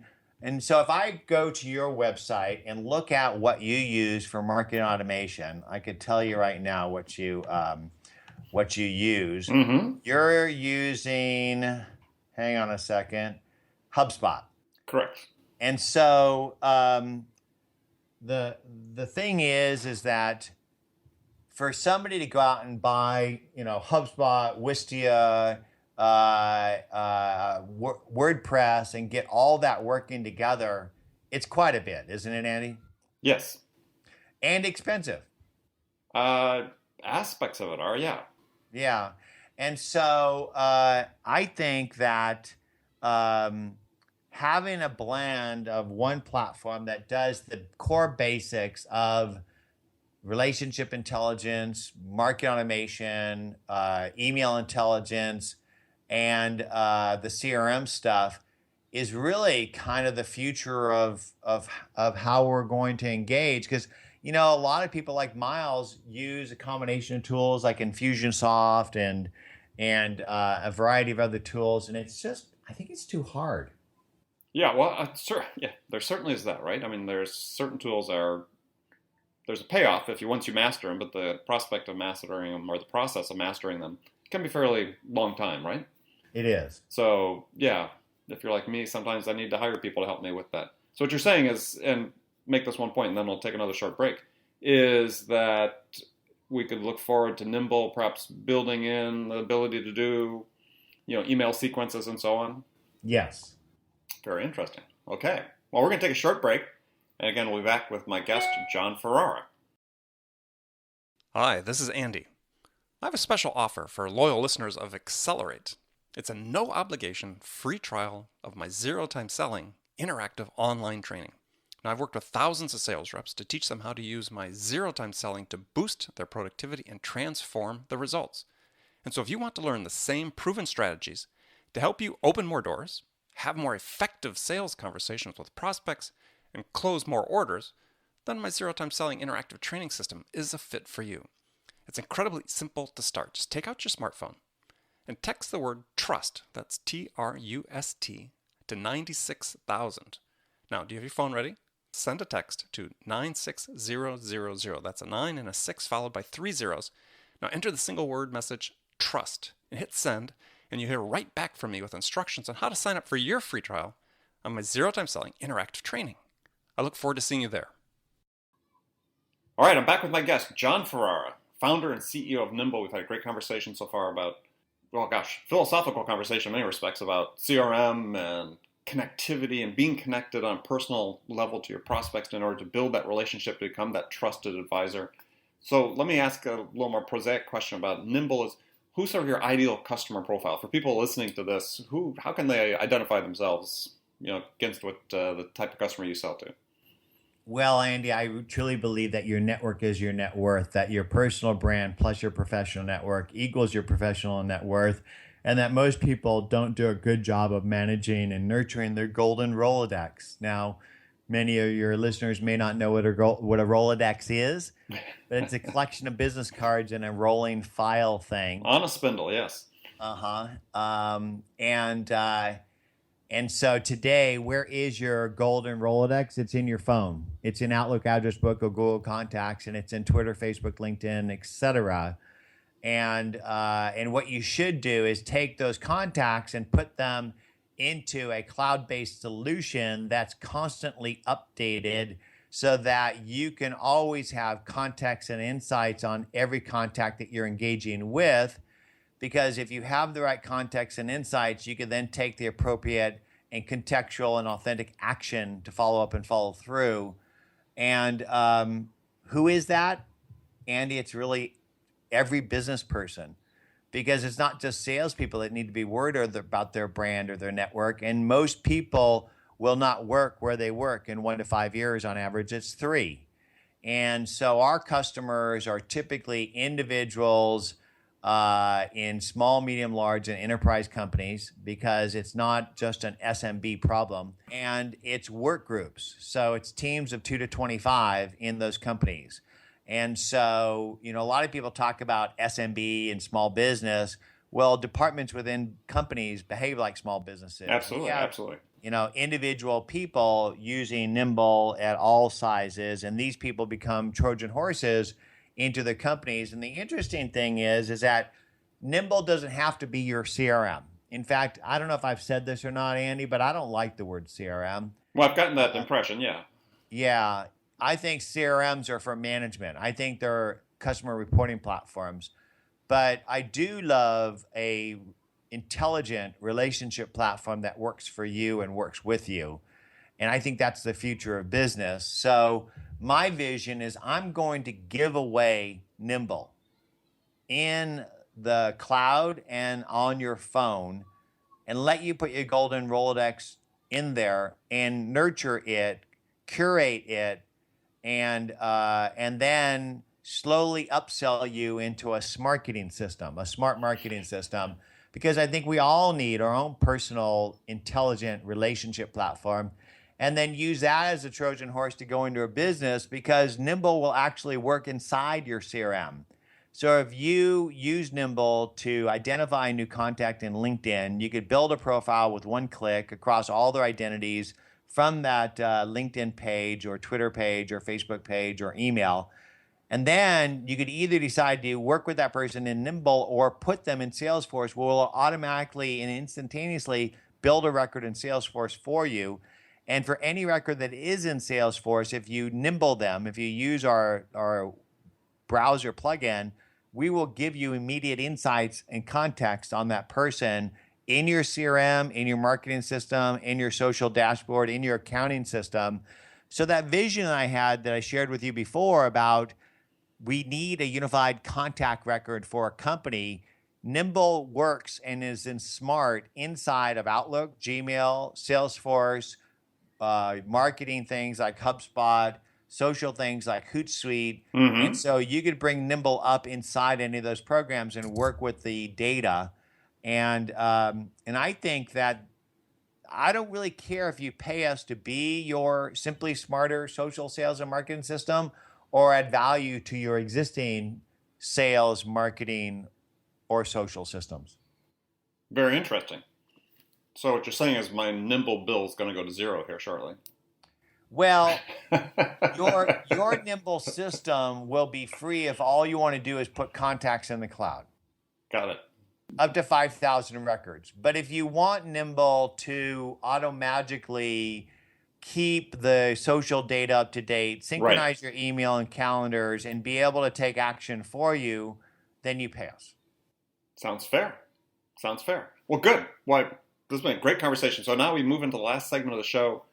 so if I go to your website and look at what you use for marketing automation, I could tell you right now what you use. Mm-hmm. You're using, hang on a second, HubSpot. Correct. And so the thing is that for somebody to go out and buy, HubSpot, Wistia, WordPress, and get all that working together, it's quite a bit, isn't it, Andy? Yes. And expensive. Aspects of it are, yeah. Yeah. And so I think that having a blend of one platform that does the core basics of relationship intelligence, market automation, email intelligence, and the CRM stuff is really kind of the future of how we're going to engage. Because, a lot of people like Miles use a combination of tools like Infusionsoft and a variety of other tools. And it's just, I think it's too hard. Yeah, well, there certainly is that, right? I mean, there's certain tools there's a payoff once you master them, but the prospect of mastering them or the process of mastering them can be fairly long time, right? It is. So yeah, if you're like me, sometimes I need to hire people to help me with that. So what you're saying is, and make this one point, and then we'll take another short break, is that we could look forward to Nimble perhaps building in the ability to do, email sequences and so on. Yes. Very interesting. Okay. Well, we're going to take a short break. And again, we'll be back with my guest, Jon Ferrara. Hi, this is Andy. I have a special offer for loyal listeners of Accelerate. It's a no-obligation free trial of my zero-time selling interactive online training. Now, I've worked with thousands of sales reps to teach them how to use my zero-time selling to boost their productivity and transform the results. And so if you want to learn the same proven strategies to help you open more doors, have more effective sales conversations with prospects, and close more orders, then my zero-time selling interactive training system is a fit for you. It's incredibly simple to start. Just take out your smartphone and text the word TRUST, that's T-R-U-S-T, to 96,000. Now, do you have your phone ready? Send a text to 96000. That's a 9 and a 6 followed by 3 zeros. Now enter the single word message TRUST and hit send, and you hear right back from me with instructions on how to sign up for your free trial on my zero-time selling interactive training. I look forward to seeing you there. All right, I'm back with my guest, Jon Ferrara, founder and CEO of Nimble. We've had a great conversation so far about, philosophical conversation in many respects about CRM and connectivity and being connected on a personal level to your prospects in order to build that relationship to become that trusted advisor. So let me ask a little more prosaic question about Nimble. Is who's sort of your ideal customer profile? For people listening to this, how can they identify themselves, against what the type of customer you sell to? Well, Andy, I truly believe that your network is your net worth, that your personal brand plus your professional network equals your professional net worth, and that most people don't do a good job of managing and nurturing their golden Rolodex. Now, many of your listeners may not know what a Rolodex is, but it's a collection of business cards in a rolling file thing. On a spindle, yes. And so today, where is your golden Rolodex? It's in your phone. It's in Outlook, Address Book, or Google Contacts, and it's in Twitter, Facebook, LinkedIn, etc. And what you should do is take those contacts and put them into a cloud-based solution that's constantly updated so that you can always have context and insights on every contact that you're engaging with. Because if you have the right context and insights, you can then take the appropriate and contextual and authentic action to follow up and follow through. And who is that? Andy, it's really every business person. Because it's not just salespeople that need to be worried about their brand or their network. And most people will not work where they work in 1 to 5 years on average. It's 3. And so our customers are typically individuals in small, medium, large, and enterprise companies, because it's not just an SMB problem, and it's work groups. So it's teams of 2 to 25 in those companies. And so, a lot of people talk about SMB and small business. Well, departments within companies behave like small businesses. Absolutely, absolutely. Individual people using Nimble at all sizes, and these people become Trojan horses into the companies. And the interesting thing is that Nimble doesn't have to be your CRM. In fact, I don't know if I've said this or not, Andy, but I don't like the word CRM. Well, I've gotten that impression, yeah. Yeah, I think CRMs are for management. I think they're customer reporting platforms. But I do love a intelligent relationship platform that works for you and works with you. And I think that's the future of business. So my vision is I'm going to give away Nimble in the cloud and on your phone, and let you put your golden Rolodex in there and nurture it, curate it, and then slowly upsell you into a smart marketing system, because I think we all need our own personal, intelligent relationship platform, and then use that as a Trojan horse to go into a business, because Nimble will actually work inside your CRM. So if you use Nimble to identify a new contact in LinkedIn, you could build a profile with one click across all their identities from that LinkedIn page or Twitter page or Facebook page or email. And then you could either decide to work with that person in Nimble or put them in Salesforce, where we'll automatically and instantaneously build a record in Salesforce for you. And for any record that is in Salesforce, if you Nimble them, if you use our browser plugin, we will give you immediate insights and context on that person in your CRM, in your marketing system, in your social dashboard, in your accounting system. So that vision I had that I shared with you before about we need a unified contact record for a company, Nimble works and is in smart inside of Outlook, Gmail, Salesforce, marketing things like HubSpot, social things like Hootsuite. And so you could bring Nimble up inside any of those programs and work with the data. And I think that I don't really care if you pay us to be your Simply Smarter social sales and marketing system or add value to your existing sales, marketing, or social systems. Very interesting. So what you're saying is my Nimble bill is going to go to zero here shortly. Well, your Nimble system will be free if all you want to do is put contacts in the cloud. Got it. Up to 5,000 records. But if you want Nimble to automagically keep the social data up to date, synchronize your email and calendars, and be able to take action for you, then you pay us. Sounds fair. Well, good. Well, this has been a great conversation. So now we move into the last segment of the show.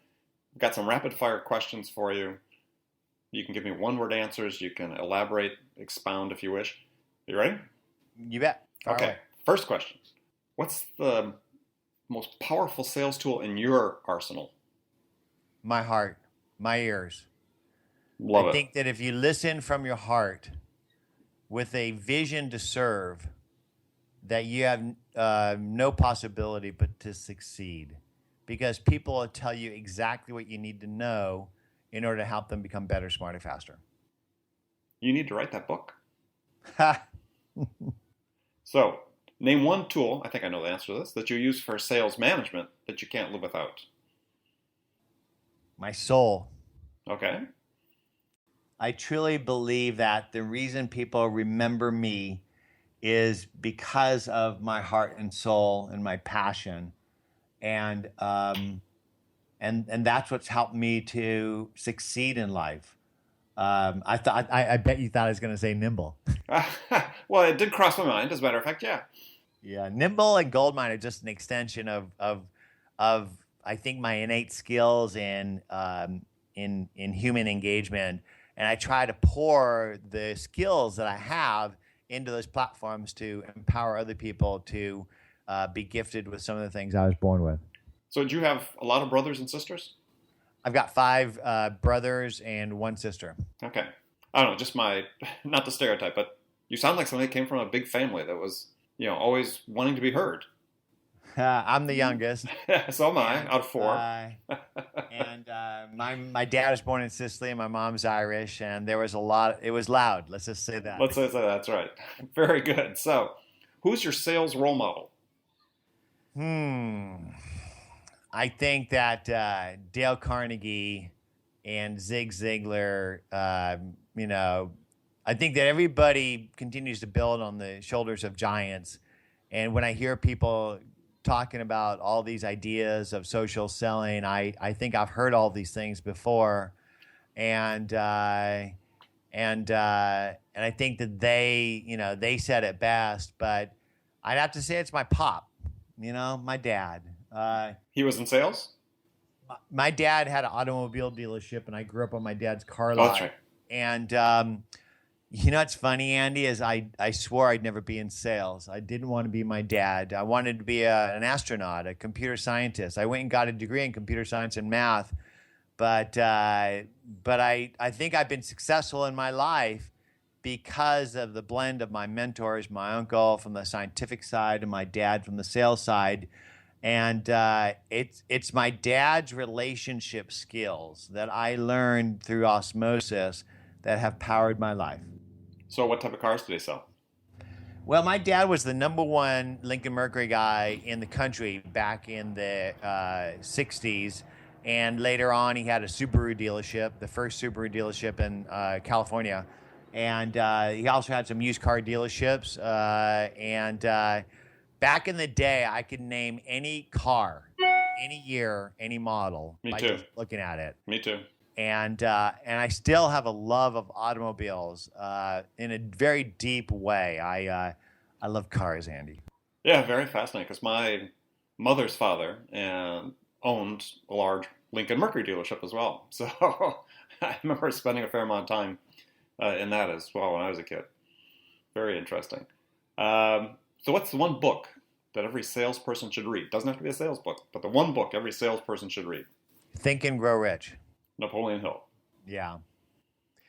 We've got some rapid fire questions for you. You can give me one-word answers. You can elaborate, expound if you wish. You ready? You bet. Fire okay. away. First question. What's the most powerful sales tool in your arsenal? My heart, my ears. Love it. I think that if you listen from your heart with a vision to serve, that you have no possibility but to succeed, because people will tell you exactly what you need to know in order to help them become better, smarter, faster. You need to write that book. So, name one tool, I think I know the answer to this, that you use for sales management that you can't live without. My soul. Okay. I truly believe that the reason people remember me is because of my heart and soul and my passion. And that's what's helped me to succeed in life. I bet you thought I was going to say Nimble. Well, it did cross my mind, as a matter of fact, yeah. Yeah, Nimble and Goldmine are just an extension of I think my innate skills in human engagement, and I try to pour the skills that I have into those platforms to empower other people to be gifted with some of the things I was born with. So, do you have a lot of brothers and sisters? I've got 5 brothers and 1 sister. Okay, I don't know, just not the stereotype, but you sound like somebody that came from a big family that was, always wanting to be heard. I'm the youngest. So am I, out of 4. My dad was born in Sicily and my mom's Irish, and there was it was loud. Let's just say that. Let's say that's right. Very good. So, who's your sales role model? I think that Dale Carnegie and Zig Ziglar, I think that everybody continues to build on the shoulders of giants. And when I hear people talking about all these ideas of social selling, I think I've heard all these things before, and I think that they said it best, but I'd have to say it's my pop, my dad. He was in sales? My dad had an automobile dealership, and I grew up on my dad's car lot. Oh, that's right. And what's funny, Andy, is I swore I'd never be in sales. I didn't want to be my dad. I wanted to be an astronaut, a computer scientist. I went and got a degree in computer science and math, but I think I've been successful in my life because of the blend of my mentors, my uncle from the scientific side and my dad from the sales side. And it's my dad's relationship skills that I learned through osmosis that have powered my life. So what type of cars do they sell? Well, my dad was the #1 Lincoln Mercury guy in the country back in the 60s. And later on, he had a Subaru dealership, the first Subaru dealership in California. And he also had some used car dealerships. And back in the day, I could name any car, any year, any model Me by too. just looking at it. Me too. And I still have a love of automobiles in a very deep way. I love cars, Andy. Yeah, very fascinating because my mother's father owned a large Lincoln Mercury dealership as well. So I remember spending a fair amount of time in that as well when I was a kid. Very interesting. So what's the one book that every salesperson should read? Doesn't have to be a sales book, but the one book every salesperson should read. Think and Grow Rich. Napoleon Hill. Yeah.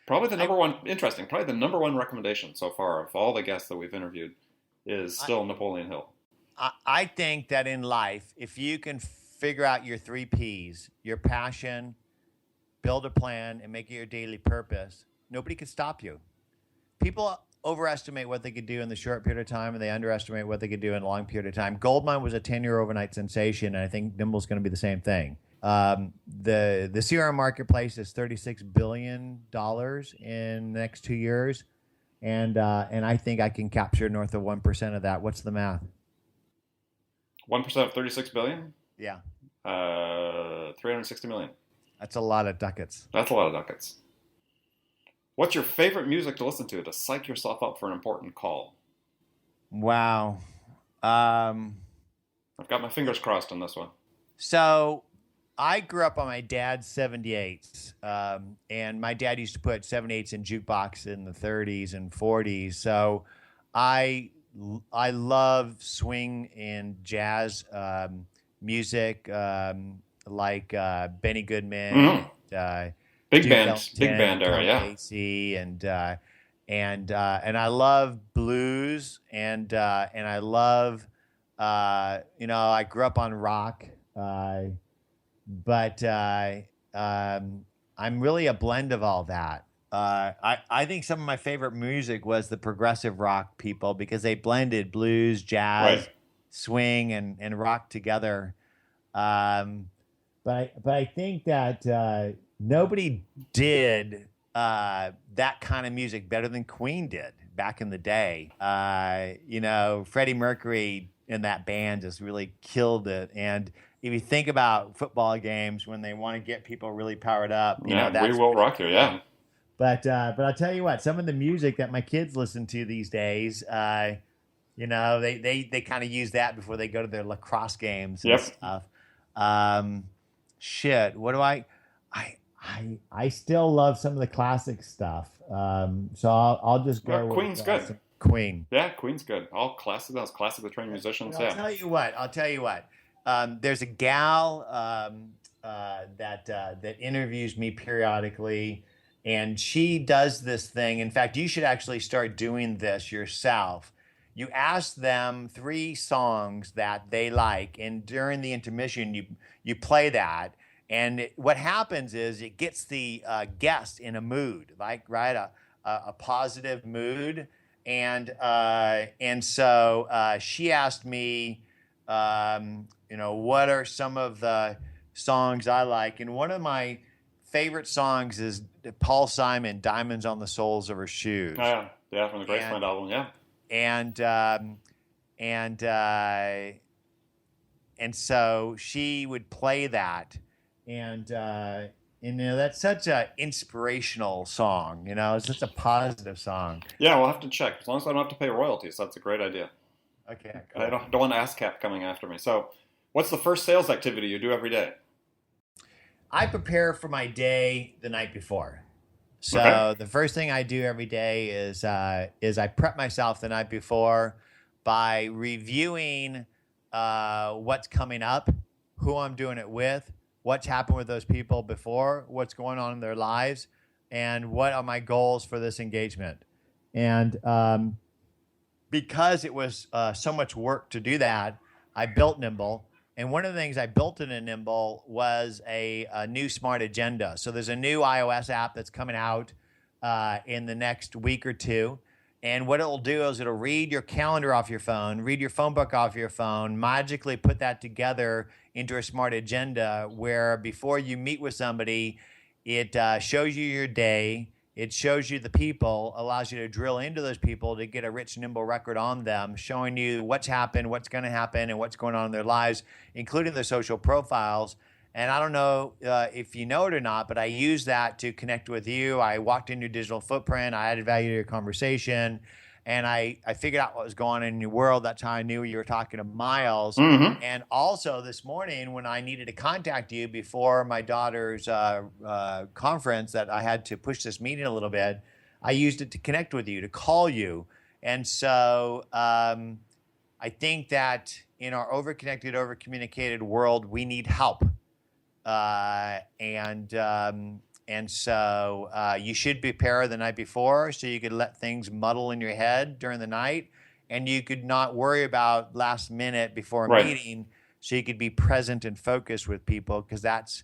Probably the number one, interesting, probably the number one recommendation so far of all the guests that we've interviewed is still Napoleon Hill. I think that in life, if you can figure out your 3 Ps, your passion, build a plan, and make it your daily purpose, nobody can stop you. People overestimate what they could do in the short period of time, and they underestimate what they could do in a long period of time. Goldmine was a 10-year overnight sensation, and I think Nimble's going to be the same thing. The CRM marketplace is $36 billion in the next 2 years, and I think I can capture north of 1% of that. What's the math? 1% of 36 billion? Yeah. 360 million. That's a lot of ducats. That's a lot of ducats. What's your favorite music to listen to psych yourself up for an important call? Wow. I've got my fingers crossed on this one. So I grew up on my dad's 78s, and my dad used to put 78s in jukebox in the 30s and 40s. So I love swing and jazz music, like Benny Goodman, big Duke band era, Tony yeah. Casey, and I love blues, and I love I grew up on rock, but I'm really a blend of all that. I think some of my favorite music was the progressive rock people because they blended blues, jazz, Right. swing, and rock together. But I think that nobody did that kind of music better than Queen did back in the day. Freddie Mercury in that band just really killed it. And if you think about football games when they want to get people really powered up, that's We Will Rock You, yeah. But I'll tell you what, some of the music that my kids listen to these days, they kind of use that before they go to their lacrosse games and Yep. stuff. What do I still love some of the classic stuff. So I'll just go. Queen's good. Some Queen. Yeah, Queen's good. All classic. Those classically trained musicians. I'll tell you what. There's a gal that interviews me periodically, and she does this thing. In fact, you should actually start doing this yourself. You ask them 3 songs that they like, and during the intermission, you play that. And what happens is it gets the guest in a mood, a positive mood. And so she asked me, what are some of the songs I like? And one of my favorite songs is Paul Simon, "Diamonds on the Soles of Her Shoes." Yeah, from the Graceland album, yeah. And so she would play that, and that's such an inspirational song. It's such a positive song. Yeah, we'll have to check. As long as I don't have to pay royalties, that's a great idea. Okay, cool. I don't want ASCAP coming after me. So, what's the first sales activity you do every day? I prepare for my day the night before. So Okay. The first thing I do every day is I prep myself the night before by reviewing what's coming up, who I'm doing it with, what's happened with those people before, what's going on in their lives, and what are my goals for this engagement. And because it was so much work to do that, I built Nimble. And one of the things I built in Nimble was a new smart agenda. So there's a new iOS app that's coming out in the next week or two. And what it'll do is it'll read your calendar off your phone, read your phone book off your phone, magically put that together into a smart agenda where before you meet with somebody, it shows you your day, It shows you the people, allows you to drill into those people to get a rich Nimble record on them, showing you what's happened, what's going to happen, and what's going on in their lives, including their social profiles. And I don't know if you know it or not, but I use that to connect with you. I walked in your digital footprint. I added value to your conversation. And I figured out what was going on in your world. That's how I knew you were talking to Miles. Mm-hmm. And also this morning when I needed to contact you before my daughter's conference that I had to push this meeting a little bit, I used it to connect with you, to call you. And so I think that in our overconnected, overcommunicated world, we need help. And so you should prepare the night before so you could let things muddle in your head during the night, and you could not worry about last minute before a meeting, so you could be present and focused with people. Because that's,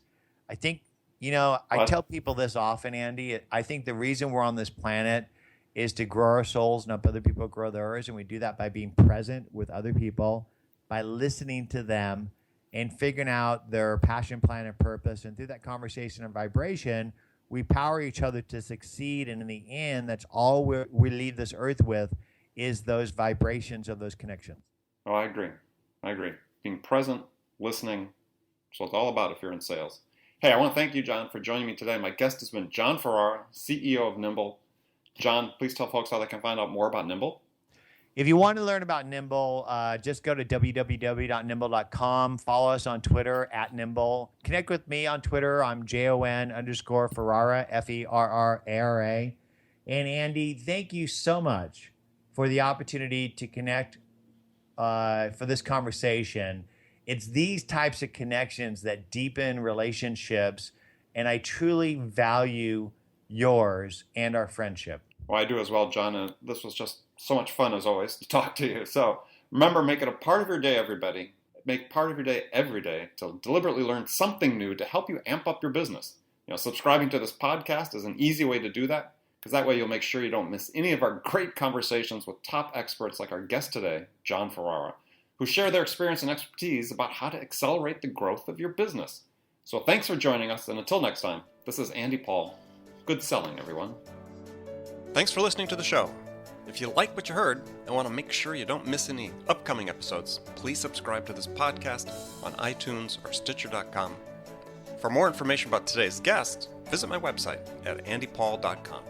I think, I tell people this often, Andy. I think the reason we're on this planet is to grow our souls and help other people grow theirs, and we do that by being present with other people, by listening to them, and figuring out their passion, plan, and purpose. And through that conversation and vibration, we power each other to succeed. And in the end, that's all we leave this earth with, is those vibrations of those connections. Oh, I agree. Being present, listening. That's what it's all about if you're in sales. Hey, I want to thank you, Jon, for joining me today. My guest has been Jon Ferrara, CEO of Nimble. Jon, please tell folks how they can find out more about Nimble. If you want to learn about Nimble, just go to www.nimble.com. Follow us on Twitter @Nimble. Connect with me on Twitter. I'm JON_Ferrara, FERRARA. And Andy, thank you so much for the opportunity to connect for this conversation. It's these types of connections that deepen relationships, and I truly value yours and our friendship. Well, I do as well, Jon, and this was just so much fun, as always, to talk to you. So remember, make it a part of your day, everybody. Make part of your day every day to deliberately learn something new to help you amp up your business. Subscribing to this podcast is an easy way to do that, because that way you'll make sure you don't miss any of our great conversations with top experts like our guest today, Jon Ferrara, who share their experience and expertise about how to accelerate the growth of your business. So thanks for joining us, and until next time, this is Andy Paul. Good selling, everyone. Thanks for listening to the show. If you like what you heard and want to make sure you don't miss any upcoming episodes, please subscribe to this podcast on iTunes or Stitcher.com. For more information about today's guest, visit my website at andypaul.com.